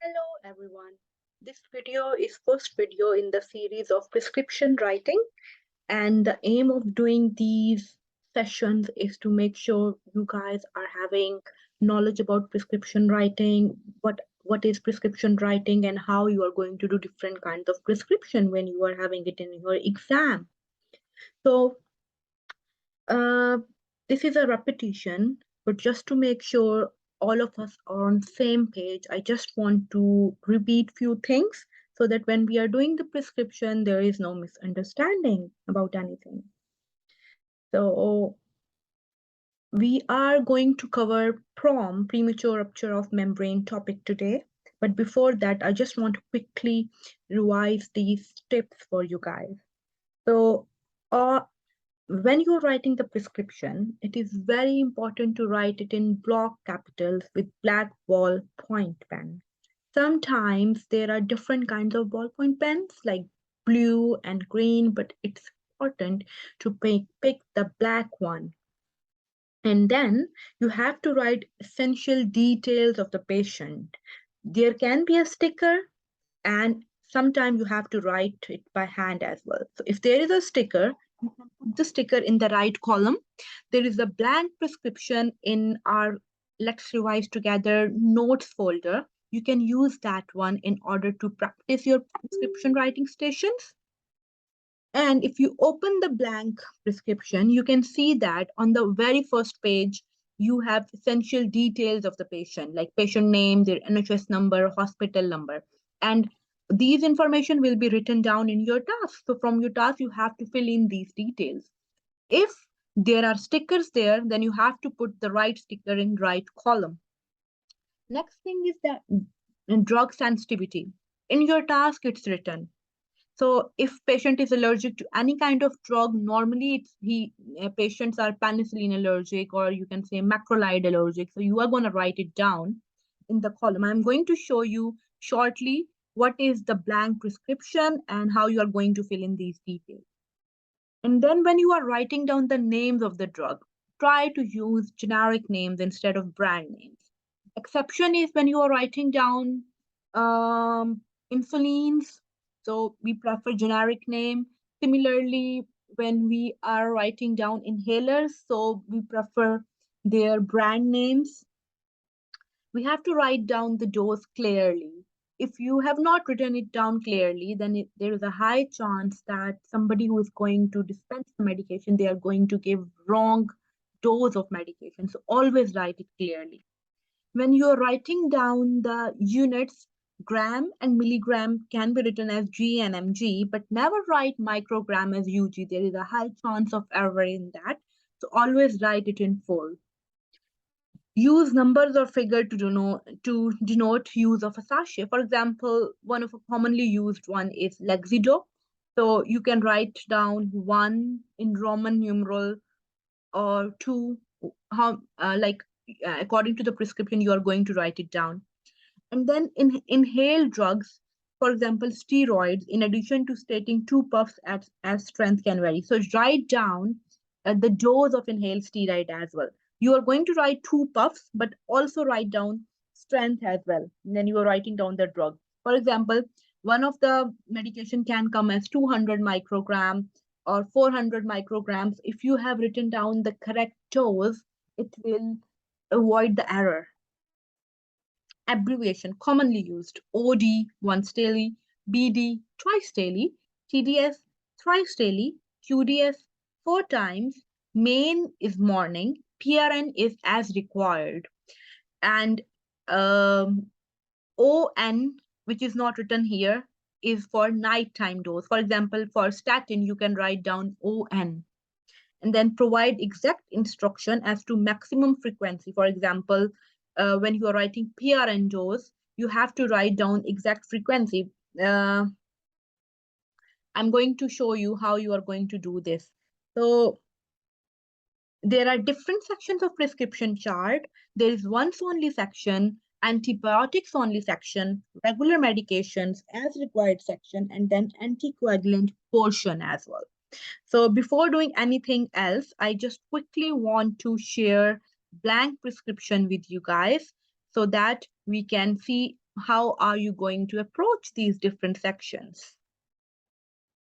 Hello everyone. This video is first video in the series of prescription writing, and the aim of doing these sessions is to make sure you guys are having knowledge about prescription writing, what is prescription writing and how you are going to do different kinds of prescription when you are having it in your exam. So uh, this is a repetition, but just to make sure all of us are on same page, I just want to repeat few things so that when we are doing the prescription, there is no misunderstanding about anything. So we are going to cover premature rupture of membrane topic today. But before that, I just want to quickly revise these tips for you guys. So uh, when you're writing the prescription, it is very important to write it in block capitals with black ballpoint pen. Sometimes there are different kinds of ballpoint pens like blue and green, but it's important to pick the black one. And then you have to write essential details of the patient. There can be a sticker, and sometimes you have to write it by hand as well. So if there is a sticker, you can put the sticker in the right column. There is a blank prescription in our Let's Revise Together notes folder. You can use that one in order to practice your prescription writing stations. And if you open the blank prescription, you can see that on the very first page, you have essential details of the patient, like patient name, their NHS number, hospital number. And these information will be written down in your task. So from your task, you have to fill in these details. If there are stickers there, then you have to put the right sticker in right column. Next thing is that drug sensitivity. In your task, it's written. So if patient is allergic to any kind of drug, normally patients are penicillin allergic, or you can say macrolide allergic. So you are going to write it down in the column. I'm going to show you shortly what is the blank prescription and how you are going to fill in these details. And then when you are writing down the names of the drug, try to use generic names instead of brand names. Exception is when you are writing down insulins, so we prefer generic name. Similarly, when we are writing down inhalers, so we prefer their brand names. We have to write down the dose clearly. If you have not written it down clearly, then there is a high chance that somebody who is going to dispense the medication, they are going to give wrong dose of medication. So always write it clearly. When you're writing down the units, gram and milligram can be written as G and mg, but never write microgram as UG. There is a high chance of error in that. So always write it in full. Use numbers or figure to denote use of a sachet. For example, one of a commonly used one is Lexido. So you can write down 1 in Roman numeral or 2, according to the prescription, you are going to write it down. And then in inhaled drugs, for example, steroids, in addition to stating 2 puffs as strength can vary. So write down the dose of inhaled steroid as well. You are going to write 2 puffs, but also write down strength as well. And then you are writing down the drug. For example, one of the medication can come as 200 microgram or 400 micrograms. If you have written down the correct dose, it will avoid the error. Abbreviation commonly used: OD once daily, BD twice daily, TDS thrice daily, QDS 4 times, main is morning, PRN is as required, and ON, which is not written here, is for nighttime dose. For example, for statin, you can write down ON. And then provide exact instruction as to maximum frequency. For example, when you are writing PRN dose, you have to write down exact frequency. I'm going to show you how you are going to do this. So there are different sections of prescription chart. There is once only section, antibiotics only section, regular medications as required section, and then anticoagulant portion as well. So before doing anything else, I just quickly want to share blank prescription with you guys so that we can see how are you going to approach these different sections?